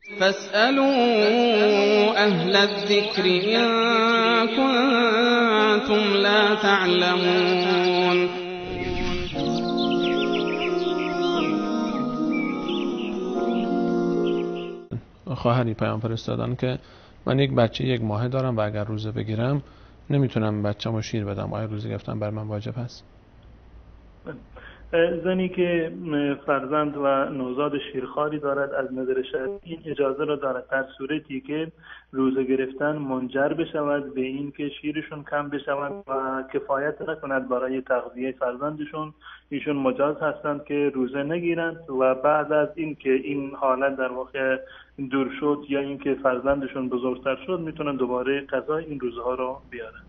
فاسألوا أهل الذكر إن كنتم لا تعلمون. خواهری پیام فرستادن که من یک بچه 1 ماهه دارم و اگر روزه بگیرم نمیتونم بچه‌مو شیر بدم. آیا روزه گرفتن بر من واجب هست؟ زنی که فرزند و نوزاد شیرخواری دارد از نظر شرعی این اجازه را دارد در صورتی که روزه گرفتن منجر بشود به این که شیرشون کم بشود و کفایت نکند برای تغذیه فرزندشون، ایشون مجاز هستند که روزه نگیرند و بعد از این که این حالت در واقع دور شد یا این که فرزندشون بزرگتر شد میتونن دوباره قضای این روزها رو بیارن.